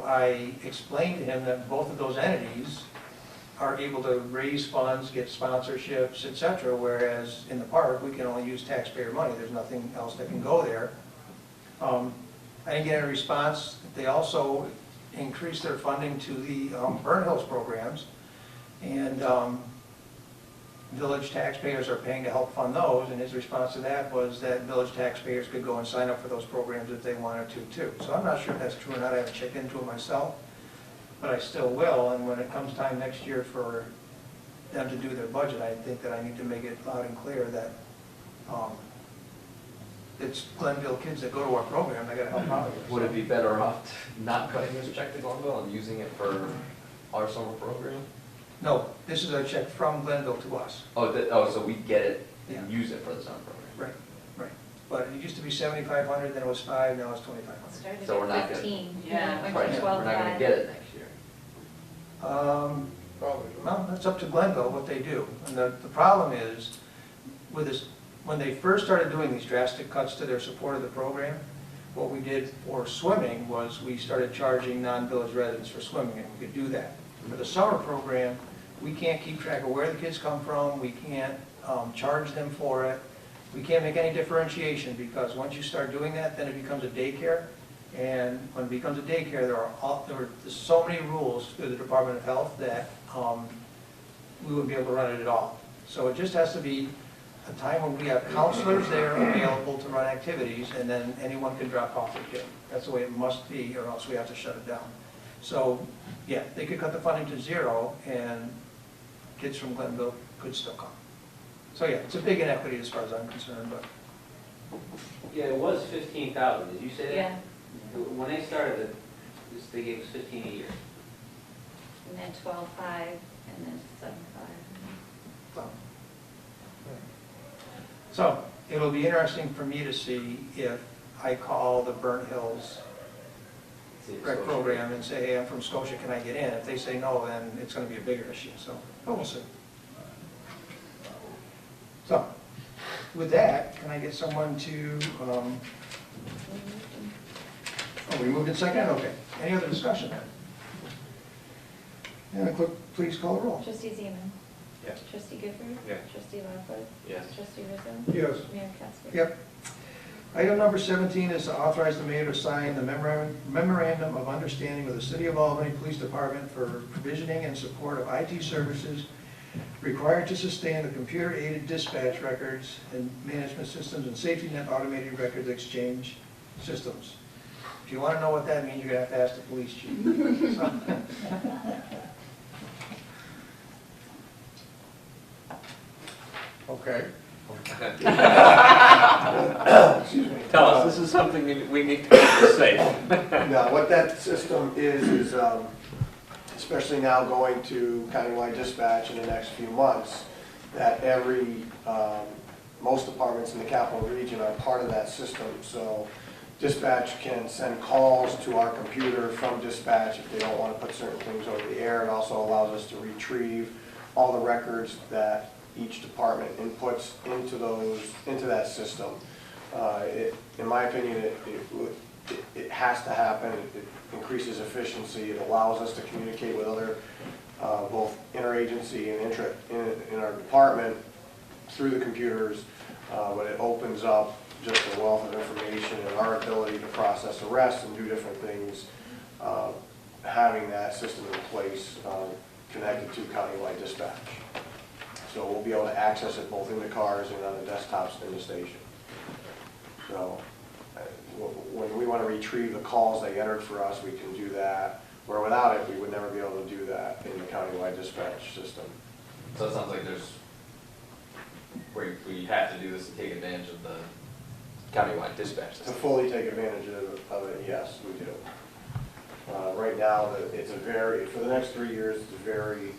I explained to him that both of those entities are able to raise funds, get sponsorships, etc., whereas in the park, we can only use taxpayer money. There's nothing else that can go there. I didn't get a response. They also increased their funding to the Burn Hills programs, and village taxpayers are paying to help fund those, and his response to that was that village taxpayers could go and sign up for those programs if they wanted to too. So I'm not sure if that's true or not. I haven't checked into it myself, but I still will, and when it comes time next year for them to do their budget, I think that I need to make it loud and clear that it's Glenville kids that go to our program, they gotta help out here. Would it be better off not cutting this check to Glenville and using it for our summer program? No, this is a check from Glenville to us. Oh, so we get it and Yeah. use it for the summer program? Right. But it used to be 7,500, then it was 5, now it's 2,500. Started So we're not at gonna- 15. Yeah. Went Right, to we're 12. not gonna get it next year. Probably. Well, that's up to Glenville, what they do. And the problem is, with this, when they first started doing these drastic cuts to their support of the program, what we did for swimming was we started charging non-village residents for swimming, and we could do that. For the summer program, we can't keep track of where the kids come from, we can't charge them for it, we can't make any differentiation, because once you start doing that, then it becomes a daycare, and when it becomes a daycare, there's so many rules through the Department of Health that we wouldn't be able to run it at all. So it just has to be a time when we have counselors there available to run activities, and then anyone can drop off their kid. That's the way it must be, or else we have to shut it down. So, yeah, they could cut the funding to 0, and kids from Glenville could still come. So, yeah, it's a big inequity as far as I'm concerned, but Yeah, it was 15,000, did you say that? Yeah, When they started it, they gave us 15 a year. and then 12.5, and then 7.5. so it'll be interesting for me to see if I call the Burnt Hills See, it's rec so- program and say, hey, I'm from Scotia, can I get in? If they say no, then it's gonna be a bigger issue, so, but we'll see. So, with that, can I get someone to, oh, we moved in second? Okay. Any other discussion then? And the clerk, please call the roll. Trustee Zeman. Yes. Trustee Gifford. Yes. Trustee Lockwood. Yes. Trustee Rizzo. Yes. Mayor Casper. Yep. Item number 17 is to authorize the mayor to sign the memorandum of understanding with the City of Albany Police Department for provisioning and support of IT services required to sustain the computer-aided dispatch records and management systems and safety net automated records exchange systems. If you want to know what that means, you're going to have to ask the police chief. Okay. Tell us, this is something we need to say. Now, what that system is especially now going to countywide dispatch in the next few months, that most departments in the capital region are part of that system. So dispatch can send calls to our computer from dispatch if they don't want to put certain things over the air. It also allows us to retrieve all the records that each department inputs into that system. In my opinion, it has to happen. It increases efficiency. It allows us to communicate with other, both interagency and in our department through the computers, but it opens up just a wealth of information and our ability to process arrests and do different things, having that system in place connected to countywide dispatch. So we'll be able to access it both in the cars and on the desktops in the station. So when we want to retrieve the calls they entered for us, we can do that. Where without it, we would never be able to do that in the countywide dispatch system. So it sounds like we have to do this to take advantage of the countywide dispatch To system. fully take advantage of it, yes, we do. Right now, for the next 3 years, it's a very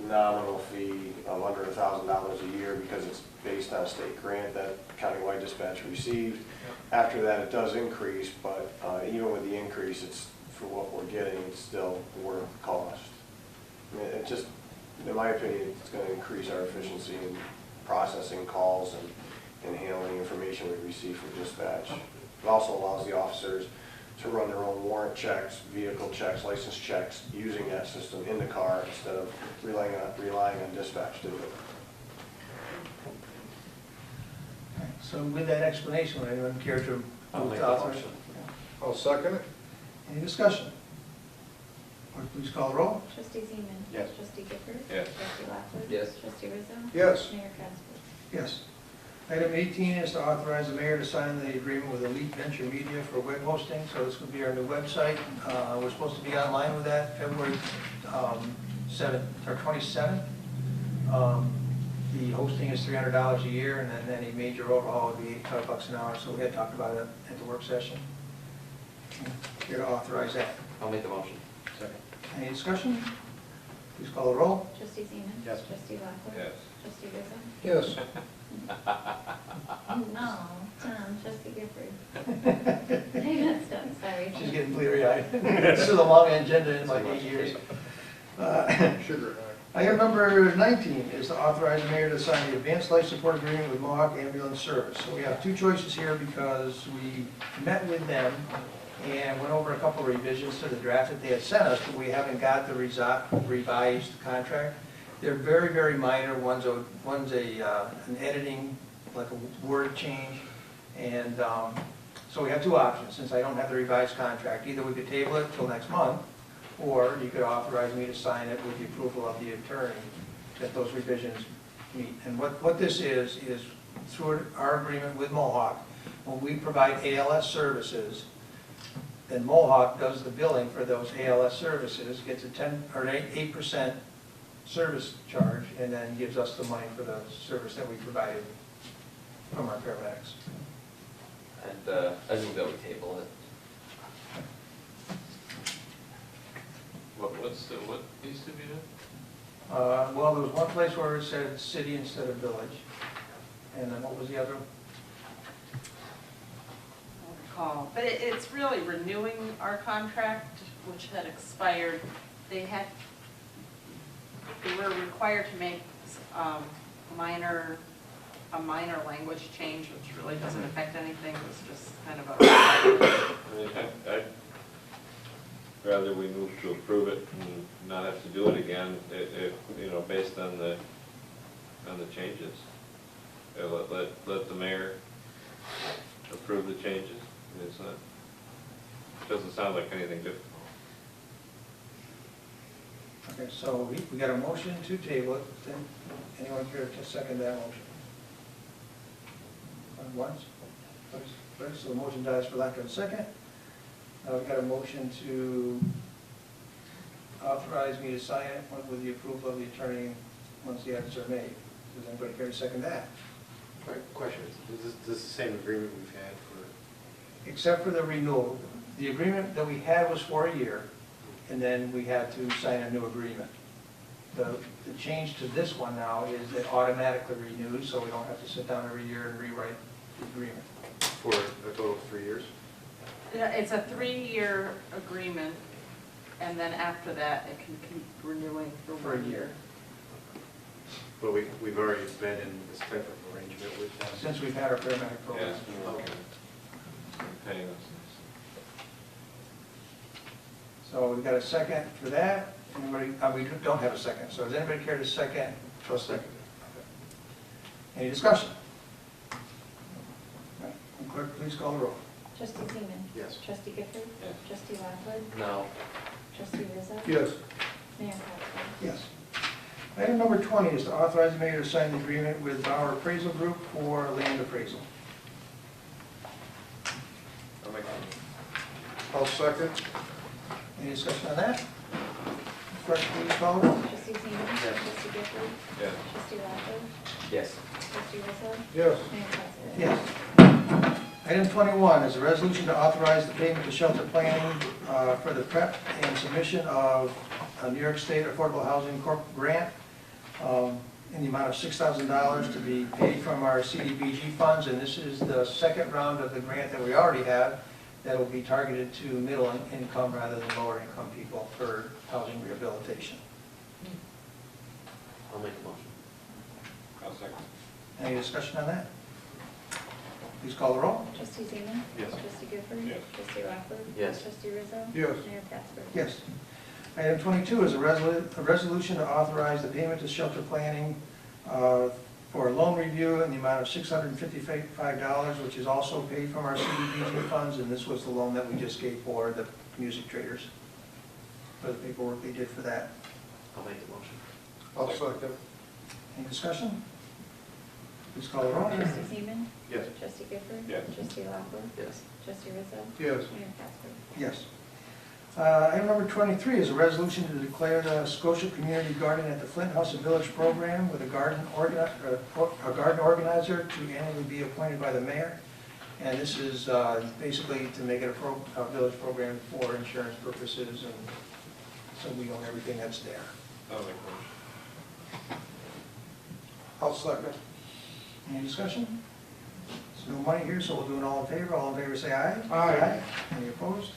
nominal fee of under $1,000 a year because it's based on a state grant that countywide dispatch received. After that, it does increase, but even with the increase, it's for what we're getting, it's still worth the cost. I mean, it just, in my opinion, it's going to increase our efficiency in processing calls and handling information we receive from dispatch. It also allows the officers to run their own warrant checks, vehicle checks, license checks, using that system in the car instead of relying on dispatch to do it. So with that explanation, would anyone care to I'll move make to the authorize? motion. I'll second it. Any discussion? Clerk, please call the roll. Trustee Zeman. Yes. Trustee Gifford. Yes. Trustee Lockwood. Yes. Trustee Rizzo. Yes. Mayor Casper. Yes. Item 18 is to authorize the mayor to sign the agreement with Elite Venture Media for web hosting. So this would be our new website. We're supposed to be online with that February 7th or 27th. The hosting is $300 a year, and then any major overhaul would be $85 an hour. So we had talked about it at the work session. Here to authorize that. I'll make the motion. Second. Any discussion? Please call the roll. Trustee Zeman. Yes. Trustee Lockwood. Yes. Trustee Rizzo. Yes. No, Tom, Trustee Gifford. I messed up, sorry. She's getting bleary-eyed. This is a long agenda in like 8 years. Sugar Item number 19 is to authorize the mayor to sign the advanced life support agreement with Mohawk Ambulance Service. So we have two choices here because we met with them and went over a couple of revisions to the draft that they had sent us, but we haven't got the revised contract. They're very, very minor. One's an editing, like a word change. And so we have two options, since I don't have the revised contract. Either we could table it till next month, or you could authorize me to sign it with the approval of the attorney that those revisions meet. And what this is through our agreement with Mohawk, when we provide ALS services, then Mohawk does the billing for those ALS services, gets a 10 or an 8% service charge, and then gives us the money for the service that we provided from our paramedics. And I move that we table it. What needs to be done? Well, there was one place where it said city instead of village, and then what was the other? I don't recall, but it's really renewing our contract, which had expired. They were required to make a minor language change, which really doesn't affect anything. It was just kind of a. I'd rather we move to approve it and not have to do it again, if, based on the changes. Let the mayor approve the changes. It's not, it doesn't sound like anything difficult. Okay, so we got a motion to table it. Then anyone care to second that motion? Going once? Twice? So the motion dies for lack of a second. Now we've got a motion to authorize me to sign it with the approval of the attorney once the edits are made. Does anybody care to second that? Question, is this the same agreement we've had for? Except for the renewal. The agreement that we had was for a year, and then we had to sign a new agreement. The change to this one now is it automatically renews, so we don't have to sit down every year and rewrite the agreement. For a total of 3 years? Yeah, it's a 3-year agreement, and then after that, it can keep renewing for For a 1 year. year. But we've already been in this type of arrangement with them. Since we've had our paramedic program. Okay. Paying us. So we've got a second for that. Anybody, we don't have a second, so does anybody care to second? So second. Any discussion? Right. Clerk, please call the roll. Trustee Zeman. Yes. Trustee Gifford. Yes. Trustee Lockwood. No. Trustee Rizzo. Yes. Mayor Casper. Yes. Item number 20 is to authorize the mayor to sign the agreement with our appraisal group for land appraisal. I'll make that. I'll second. Any discussion on that? Clerk, please call the roll. Trustee Zeman. Yes. Trustee Gifford. Yes. Trustee Lockwood. Yes. Trustee Rizzo. Yes. Mayor Casper. Yes. Item 21 is a resolution to authorize the payment to shelter planning for the prep and submission of a New York State Affordable Housing Corp grant in the amount of $6,000 to be paid from our CDBG funds. And this is the second round of the grant that we already have that will be targeted to middle income rather than lower income people for housing rehabilitation. I'll make the motion. I'll second. Any discussion on that? Please call the roll. Trustee Zeman? Yes. Trustee Gifford? Yes. Trustee Lockwood? Yes. Trustee Rizzo? Yes. Mayor Casper? Yes. Item 22 is a resolution to authorize the payment to shelter planning for a loan review in the amount of $655, which is also paid from our CDBG funds, and this was the loan that we just gave for the music traders, for the paperwork they did for that. I'll make the motion. I'll second. Any discussion? Please call the roll. Trustee Zeman? Yes. Trustee Gifford? Yes. Trustee Lockwood? Yes. Trustee Rizzo? Yes. Mayor Casper? Yes. Item number 23 is a resolution to declare the Scotia Community Garden at the Flint House of Village program with a garden organizer to annually be appointed by the mayor. And this is basically to make it a village program for insurance purposes, and so we own everything that's there. I'll make a motion. I'll second. Any discussion? There's no money here, so we'll do it all in favor. All in favor say aye. Aye. Any opposed?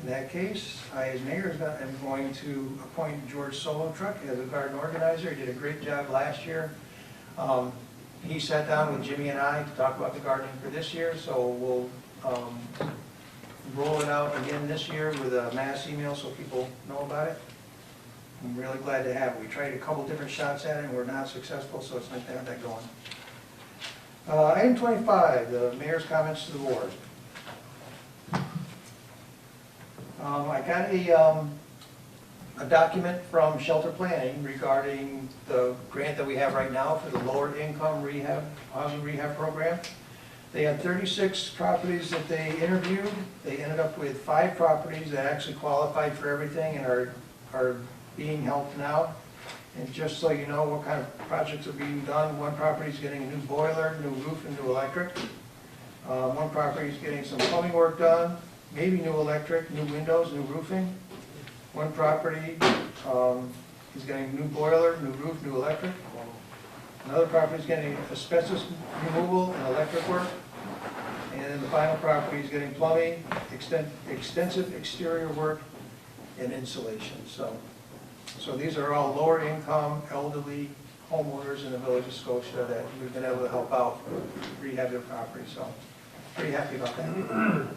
In that case, I, as mayor, am going to appoint George Solotruck as a garden organizer. He did a great job last year. He sat down with Jimmy and I to talk about the gardening for this year, so we'll roll it out again this year with a mass email so people know about it. I'm really glad to have it. We tried a couple different shots at it and we're not successful, so it's nice to have that going. Item 25, the mayor's comments to the board. I got a document from Shelter Planning regarding the grant that we have right now for the lower income rehab, housing rehab program. They had 36 properties that they interviewed. They ended up with 5 properties that actually qualified for everything and are being helped now. And just so you know what kind of projects are being done, one property is getting a new boiler, new roof, and new electric. One property is getting some plumbing work done, maybe new electric, new windows, new roofing. One property is getting a new boiler, new roof, new electric. Another property is getting asbestos removal and electric work. And then the final property is getting plumbing, extensive exterior work, and insulation. So these are all lower income, elderly homeowners in the village of Scotia that we've been able to help out rehab their property. So pretty happy about that.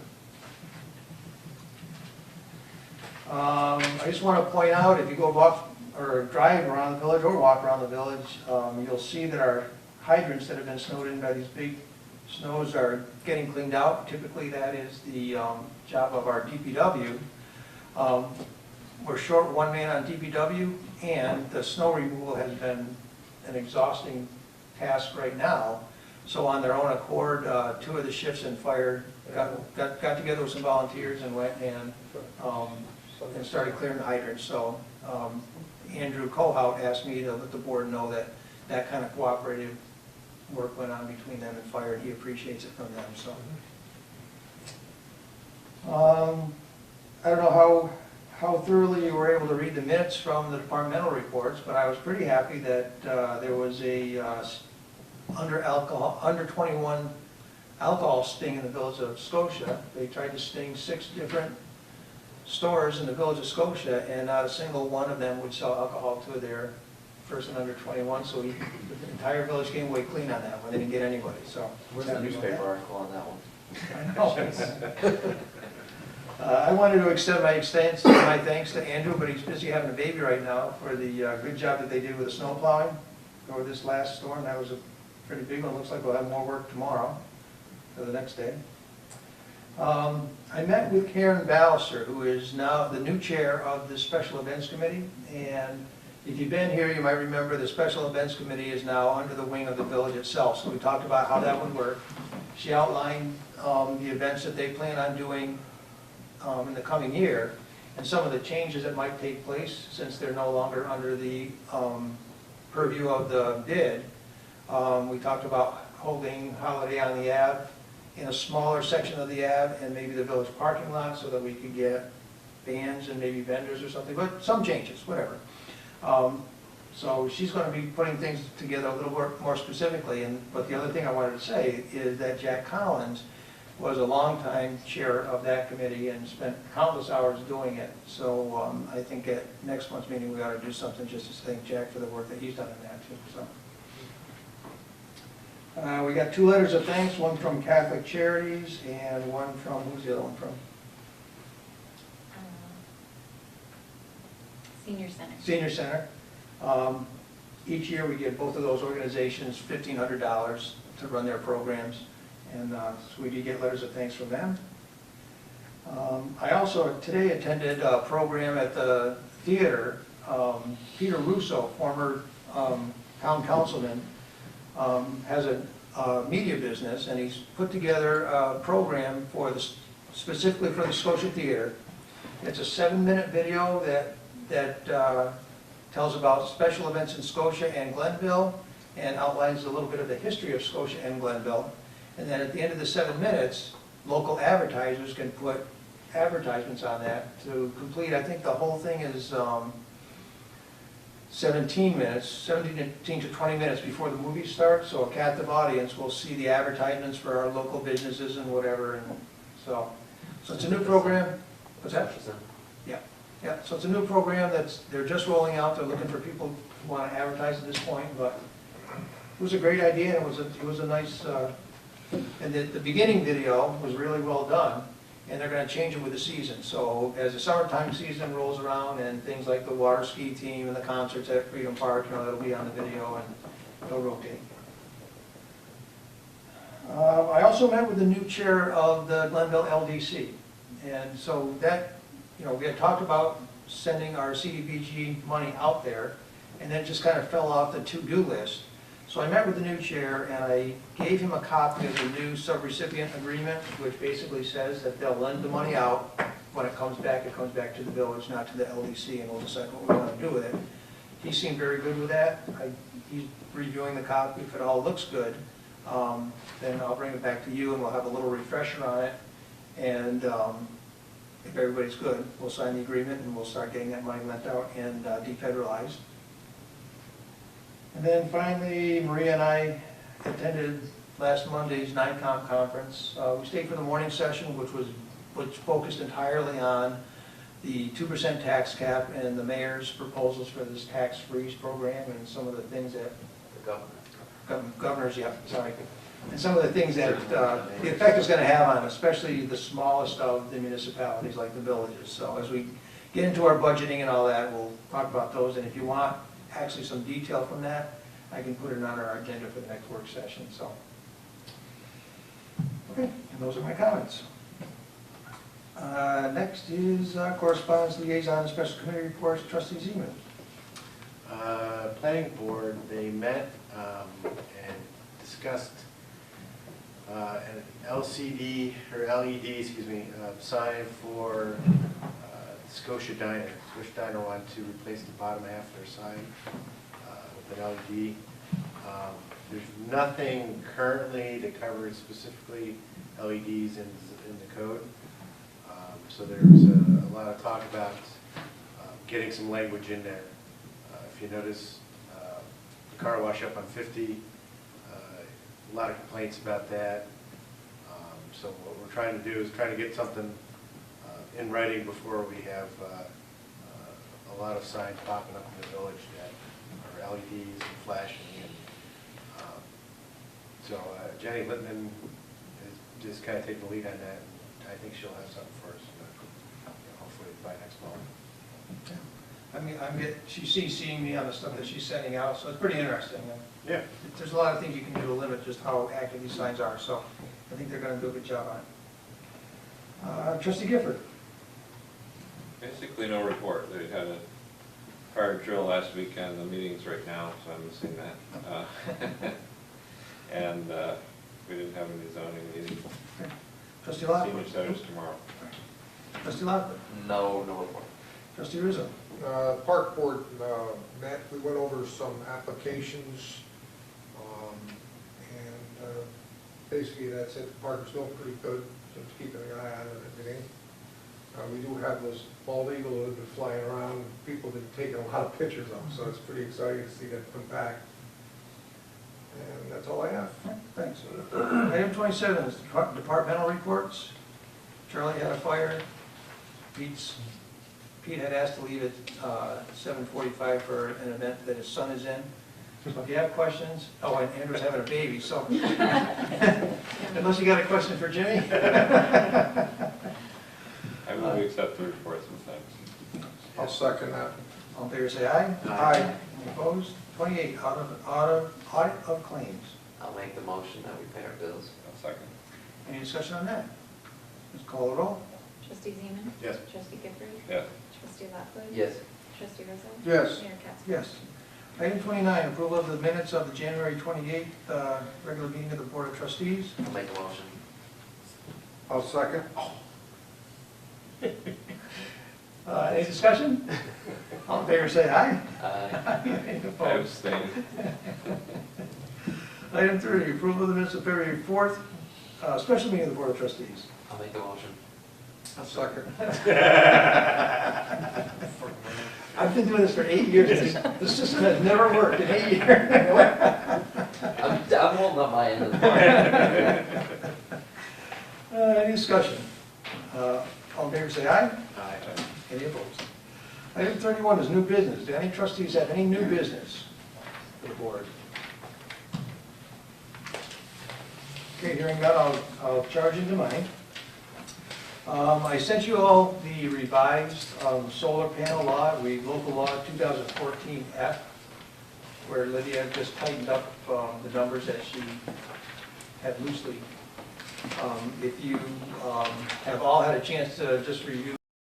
I just want to point out, if you go walk or drive around the village or walk around the village, you'll see that our hydrants that have been snowed in by these big snows are getting cleaned out. Typically that is the job of our DPW. We're short one man on DPW, and the snow removal has been an exhausting task right now. So on their own accord, 2 of the shifts in fire got together with some volunteers and went and started clearing the hydrants. So Andrew Kohout asked me to let the board know that that kind of cooperative work went on between them and fire, and he appreciates it from them. So I don't know how thoroughly you were able to read the minutes from the departmental reports, but I was pretty happy that there was a under 21 alcohol sting in the village of Scotia. They tried to sting 6 different stores in the village of Scotia, and not a single one of them would sell alcohol to their person under 21, so the entire village came away clean on that one. They didn't get anybody, so. Where's the newspaper article on that one? I know. I wanted to extend my thanks to Andrew, but he's busy having a baby right now, for the good job that they did with the snow plowing over this last storm. That was a pretty big one. Looks like we'll have more work tomorrow, or the next day. I met with Karen Ballister, who is now the new chair of the Special Events Committee, and if you've been here, you might remember the Special Events Committee is now under the wing of the village itself, so we talked about how that would work. She outlined the events that they plan on doing in the coming year, and some of the changes that might take place since they're no longer under the purview of the bid. We talked about holding Holiday on the Ave in a smaller section of the Ave and maybe the village parking lot, so that we could get bands and maybe vendors or something, but some changes, whatever. So she's going to be putting things together a little more specifically, but the other thing I wanted to say is that Jack Collins was a longtime chair of that committee and spent countless hours doing it. So I think at next month's meeting we ought to do something just to thank Jack for the work that he's done in that too. We got 2 letters of thanks, one from Catholic Charities and one from, who's the other one from? Senior Center. Senior Center. Each year, we give both of those organizations $1,500 to run their programs, and so we did get letters of thanks from them. I also today attended a program at the theater. Peter Russo, former town councilman, has a media business, and he's put together a program for specifically for the Scotia Theater. It's a 7-minute video that tells about special events in Scotia and Glenville, and outlines a little bit of the history of Scotia and Glenville. And then at the end of the 7 minutes, local advertisers can put advertisements on that to complete. I think the whole thing is 17 to 20 minutes before the movie starts, so a captive audience will see the advertisements for our local businesses and whatever. And so it's a new program. What's that? Yeah, so it's a new program they're just rolling out. They're looking for people who want to advertise at this point, but it was a great idea, and it was a nice, and the beginning video was really well done, and they're going to change it with the season. So as the summertime season rolls around and things like the water ski team and the concerts at Freedom Park, that'll be on the video and it'll rotate. I also met with the new chair of the Glenville LDC, and so that, we had talked about sending our CDBG money out there, and then it just kind of fell off the to-do list. So I met with the new chair, and I gave him a copy of the new subrecipient agreement, which basically says that they'll lend the money out. When it comes back to the village, not to the LDC, and we'll decide what we want to do with it. He seemed very good with that. He's reviewing the copy. If it all looks good, then I'll bring it back to you, and we'll have a little refresher on it. And if everybody's good, we'll sign the agreement, and we'll start getting that money lent out and defederalized. And then finally, Maria and I attended last Monday's NICOM conference. We stayed for the morning session, which focused entirely on the 2% tax cap and the mayor's proposals for this tax freeze program, and some of the things that The governor. governors, yeah, sorry, and some of the things that the effect is going to have on especially the smallest of the municipalities like the villages. So as we get into our budgeting and all that, we'll talk about those, and if you want actually some detail from that, I can put it on our agenda for the next work session. So, okay, and those are my comments. Next is correspondence, liaison, and special committee reports. Trustee Zeman. Planning board, they met and discussed an LCD, or LED, excuse me, sign for Scotia Diner. Scotia Diner wanted to replace the bottom half of their sign with an LED. There's nothing currently that covers specifically LEDs in the code. So there's a lot of talk about getting some language in there. If you notice, the car wash up on 50, a lot of complaints about that. So what we're trying to do is try to get something in writing before we have a lot of signs popping up in the village that are LEDs and flashing. And, so Jenny Littman is just kind of taking the lead on that. And I think she'll have something for us, hopefully by next fall. She's CCing me on the stuff that she's sending out, so it's pretty interesting. Yeah. There's a lot of things you can do to limit just how active these signs are, so I think they're going to do a good job on it. Trustee Gifford. Basically no report. They had a fire drill last weekend. The meeting's right now, so I'm missing that. And we didn't have any zoning meeting. Okay. Trustee Lockwood. Senior centers tomorrow. Trustee Lockwood. No report. Trustee Rizzo. Park board met, we went over some applications, and basically that's it. The park is still pretty good, so it's keeping an eye on it and everything. We do have this bald eagle that has been flying around, people have been taking a lot of pictures of, so it's pretty exciting to see that come back. And that's all I have. Thanks. Item 27 is departmental reports. Charlie had a fire. Pete had asked to leave at 7:45 for an event that his son is in. So if you have questions, oh, and Andrew's having a baby, so unless you got a question for Jimmy? I move we accept the reports and things. I'll second that. All in favor, say aye. Aye. Any opposed? 28, audit of claims. I'll make the motion that we pay our bills. I'll second. Any discussion on that? Let's call the roll. Trustee Zeman? Yes. Trustee Gifford? Yes. Trustee Lockwood? Yes. Trustee Rizzo? Yes. Mayor Katsberg? Yes. Item 29, approval of the minutes of the January 28th regular meeting of the Board of Trustees. I'll make a motion. I'll second. Any discussion? All in favor, say aye. Any Aye. I opposed? abstain. Item 30, approval of the minutes of February 4th, special meeting of the Board of Trustees. I'll make the motion. I'll second. I've been doing this for 8 years. The system has never worked in 8 years. I'm holding up my end of the bargain. Any discussion? All in favor, say aye. Aye. Any opposed? Item 31 is new business. Do any trustees have any new business for the board? Okay, hearing none, I'll charge into mine. I sent you all the revised solar panel law, local law 2014F, where Lydia just tightened up the numbers that she had loosely. If you have all had a chance to just review